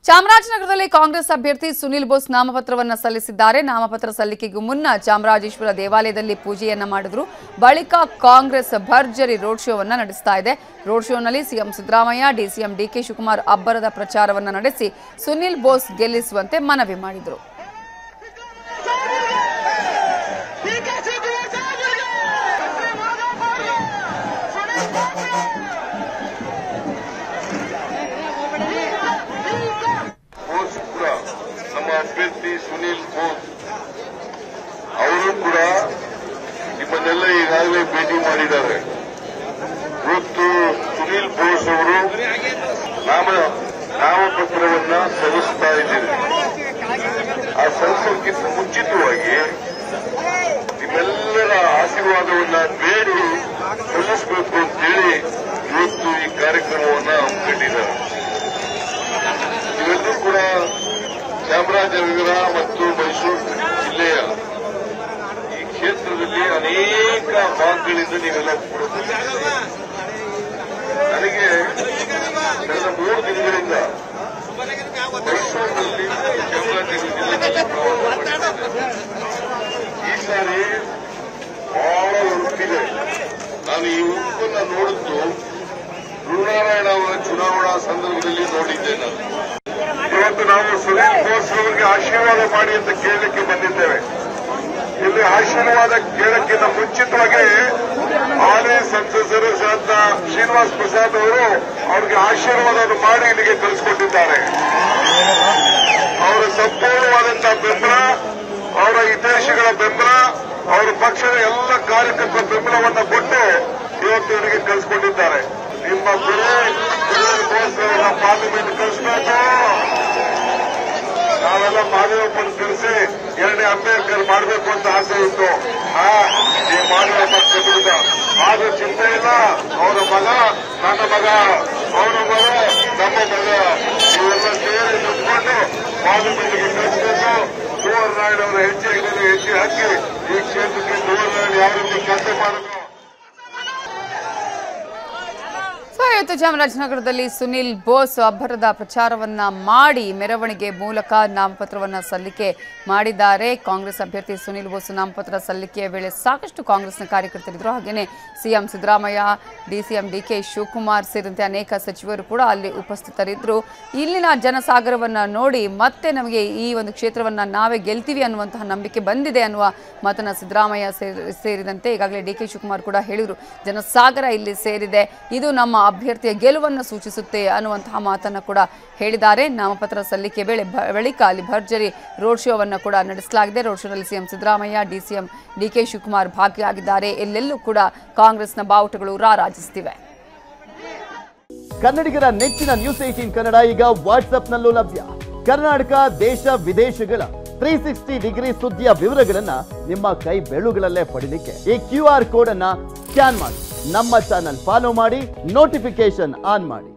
ಚಾಮರಾಜನಗರದಲ್ಲಿ ಕಾಂಗ್ರೆಸ್ ಅಭ್ಯರ್ಥಿ ಸುನಿಲ್ ಬೋಸ್ ನಾಮಪತ್ರವನ್ನು ಸಲ್ಲಿಸಿದ್ದಾರೆ. ನಾಮಪತ್ರ ಸಲ್ಲಿಕೆಗೂ ಮುನ್ನ ಚಾಮರಾಜೇಶ್ವರ ದೇವಾಲಯದಲ್ಲಿ ಪೂಜೆಯನ್ನ ಮಾಡಿದ್ರು. ಬಳಿಕ ಕಾಂಗ್ರೆಸ್ ಭರ್ಜರಿ ರೋಡ್ ಶೋವನ್ನು ನಡೆಸ್ತಾ ಇದೆ. ರೋಡ್ ಶೋನಲ್ಲಿ ಸಿಎಂ ಸಿದ್ದರಾಮಯ್ಯ, ಡಿಸಿಎಂ ಡಿಕೆ ಶಿವಕುಮಾರ್ ಅಬ್ಬರದ ಪ್ರಚಾರವನ್ನು ನಡೆಸಿ ಸುನಿಲ್ ಬೋಸ್ ಗೆಲ್ಲಿಸುವಂತೆ ಮನವಿ ಮಾಡಿದರು. ಅಭ್ಯರ್ಥಿ ಸುನಿಲ್ ಬೋಸ್ ಅವರು ಕೂಡ ನಿಮ್ಮನ್ನೆಲ್ಲ ಈಗಾಗಲೇ ಭೇಟಿ ಮಾಡಿದ್ದಾರೆ. ಇವತ್ತು ಸುನಿಲ್ ಬೋಸ್ ಅವರು ನಾಮಪತ್ರವನ್ನ ಸಲ್ಲಿಸ್ತಾ ಇದ್ದೀರಿ. ಆ ಸಲ್ಲಿಸೋಕ್ಕಿಂತ ಮುಂಚಿತವಾಗಿ ನಿಮ್ಮೆಲ್ಲರ ಆಶೀರ್ವಾದವನ್ನ ಬೇಡಿ ಸಲ್ಲಿಸಬೇಕು ಅಂತೇಳಿ ಇವತ್ತು ಈ ಕಾರ್ಯಕ್ರಮವನ್ನ ಹಮ್ಮಿಕೊಂಡಿದ್ದಾರೆ. ನೀವೆಲ್ಲರೂ ಕೂಡ ಚಾಮರಾಜನಗರ ಮತ್ತು ಮೈಸೂರು ಜಿಲ್ಲೆಯ ಈ ಕ್ಷೇತ್ರದಲ್ಲಿ ಅನೇಕ ಭಾಗಗಳಿಂದ ನೀವೆಲ್ಲ ಕೂಡ ನನಗೆ ಕಳೆದ 3 ದಿನಗಳಿಂದ ಮೈಸೂರಿನಲ್ಲಿ ಚಾಮರಾಜನಗರ ಜಿಲ್ಲೆಯಲ್ಲಿ ಈ ಸಾರಿ ಬಹಳ ಉರುಪಿದೆ. ನಾನು ಈ ಉರುಪನ್ನ ನೋಡಿದ್ದು ಧ್ರುವನಾರಾಯಣ ಅವರ ಚುನಾವಣಾ ಸಂದರ್ಭದಲ್ಲಿ ನೋಡಿದ್ದೆ. ನಾನು ಇವತ್ತು ನಾವು ಸುನಿಲ್ ಬೋಸ್ ಅವರಿಗೆ ಆಶೀರ್ವಾದ ಮಾಡಿ ಅಂತ ಕೇಳಲಿಕ್ಕೆ ಬಂದಿದ್ದೇವೆ. ಇಲ್ಲಿ ಆಶೀರ್ವಾದ ಕೇಳಕ್ಕಿಂತ ಮುಂಚಿತವಾಗಿ ಹಾಲಿ ಸಂಸದರು ಶಾಂತ ಶ್ರೀನಿವಾಸ್ ಪ್ರಸಾದ್ ಅವರು ಅವರಿಗೆ ಆಶೀರ್ವಾದವನ್ನು ಮಾಡಿ ಇಲ್ಲಿಗೆ ಕಳಿಸಿಕೊಟ್ಟಿದ್ದಾರೆ. ಅವರ ಸಂಪೂರ್ಣವಾದಂತಹ ಬೆಂಬಲ, ಅವರ ಹಿತೈಷಿಗಳ ಬೆಂಬಲ, ಅವರ ಪಕ್ಷದ ಎಲ್ಲ ಕಾರ್ಯಕರ್ತರ ಬೆಂಬಲವನ್ನು ಕೊಟ್ಟು ಇವತ್ತು ಇವರಿಗೆ ಕಳಿಸಿಕೊಂಡಿದ್ದಾರೆ. ನಿಮ್ಮ ಗುರು ಸುನಿಲ್ ಬೋಸ್ ಅವರ ಪಾರ್ಲಿಮೆಂಟ್ ಕಳಿಸಬೇಕು. ನಾವೆಲ್ಲ ಮಾದೇವಪ್ಪನ ಕರೆಸಿ 2ನೇ ಅಂಬೇಡ್ಕರ್ ಮಾಡಬೇಕು ಅಂತ ಆಸೆ ಇತ್ತು. ಈ ಮಾದೇವಪ್ಪ ಕಟ್ಟಿದ ಆದ್ರೂ ಚಿಂತೆ ಇಲ್ಲ. ಅವರ ಮಗ, ನನ್ನ ಮಗ, ಅವರ ಮಗ, ನಮ್ಮ ಮಗ ಇವೆಲ್ಲ ಸೇರಿ ನಿಂತ್ಕೊಂಡು ಪಾರ್ಲಿಮೆಂಟ್ಗೆ ಕಳಿಸಬೇಕು. ಧ್ರುವನಾರಾಯಣ ಅವರ ಹೆಜ್ಜೆ ಹಾಕಿ ಈ ಕ್ಷೇತ್ರಕ್ಕೆ ಧ್ರುವನಾರಾಯಣ ಯಾವ ರೀತಿ ಕೆಲಸ ಮಾಡಬೇಕು. ಇವತ್ತು ಚಾಮರಾಜನಗರದಲ್ಲಿ ಸುನಿಲ್ ಬೋಸ್ ಅಬ್ಬರದ ಪ್ರಚಾರವನ್ನ ಮಾಡಿ ಮೆರವಣಿಗೆ ಮೂಲಕ ನಾಮಪತ್ರವನ್ನ ಸಲ್ಲಿಕೆ ಮಾಡಿದ್ದಾರೆ. ಕಾಂಗ್ರೆಸ್ ಅಭ್ಯರ್ಥಿ ಸುನಿಲ್ ಬೋಸ್ ನಾಮಪತ್ರ ಸಲ್ಲಿಕೆಯ ವೇಳೆ ಸಾಕಷ್ಟು ಕಾಂಗ್ರೆಸ್ನ ಕಾರ್ಯಕರ್ತರಿದ್ದರು. ಹಾಗೆಯೇ ಸಿಎಂ ಸಿದ್ದರಾಮಯ್ಯ, ಡಿಸಿಎಂ ಡಿಕೆ ಶಿವಕುಮಾರ್ ಸೇರಿದಂತೆ ಅನೇಕ ಸಚಿವರು ಕೂಡ ಅಲ್ಲಿ ಉಪಸ್ಥಿತರಿದ್ದರು. ಇಲ್ಲಿನ ಜನಸಾಗರವನ್ನ ನೋಡಿ ಮತ್ತೆ ನಮಗೆ ಈ ಒಂದು ಕ್ಷೇತ್ರವನ್ನ ನಾವೇ ಗೆಲ್ತೀವಿ ಅನ್ನುವಂತಹ ನಂಬಿಕೆ ಬಂದಿದೆ ಅನ್ನುವ ಮಾತನ್ನ ಸಿದ್ದರಾಮಯ್ಯ ಸೇರಿದಂತೆ ಈಗಾಗಲೇ ಡಿಕೆ ಶಿವಕುಮಾರ್ ಕೂಡ ಹೇಳಿದರು. ಜನಸಾಗರ ಇಲ್ಲಿ ಸೇರಿದೆ, ಇದು ನಮ್ಮ ಅಭ್ಯರ್ಥಿಯ ಗೆಲುವನ್ನು ಸೂಚಿಸುತ್ತೆ ಅನ್ನುವಂತಹ ಮಾತನ್ನು ಕೂಡ ಹೇಳಿದ್ದಾರೆ. ನಾಮಪತ್ರ ಸಲ್ಲಿಕೆ ಬಳಿಕ ಅಲ್ಲಿ ಭರ್ಜರಿ ರೋಡ್ ಶೋವನ್ನು ಕೂಡ ನಡೆಸಲಾಗಿದೆ. ರೋಡ್ ಶೋನಲ್ಲಿ ಸಿಎಂ ಸಿದ್ದರಾಮಯ್ಯ, ಡಿಸಿಎಂ ಡಿಕೆ ಶಿವಕುಮಾರ್ ಭಾಗಿಯಾಗಿದ್ದಾರೆ. ಎಲ್ಲೆಲ್ಲೂ ಕೂಡ ಕಾಂಗ್ರೆಸ್ನ ಬಾವುಟಗಳು ರಾರಾಜಿಸುತ್ತಿವೆ. ಕನ್ನಡಿಗರ ನೆಚ್ಚಿನ ನ್ಯೂಸ್ 18 ಕನ್ನಡ ಈಗ ವಾಟ್ಸ್ಆಪ್ನಲ್ಲೂ ಲಭ್ಯ. ಕರ್ನಾಟಕ, ದೇಶ ವಿದೇಶಗಳ 360 ಡಿಗ್ರಿ ಸುದ್ದಿಯ ವಿವರಗಳನ್ನ ನಿಮ್ಮ ಕೈ ಬೆರಳುಗಳಲ್ಲೇ ಪಡಿಲಿಕ್ಕೆ ಈ QR ಕೋಡ್ ಅನ್ನ ಸ್ಕ್ಯಾನ್ ಮಾಡಿ ನಮ್ಮ ಚಾನಲ್ ಫಾಲೋ ಮಾಡಿ, ನೋಟಿಫಿಕೇಶನ್ ಆನ್ ಮಾಡಿ.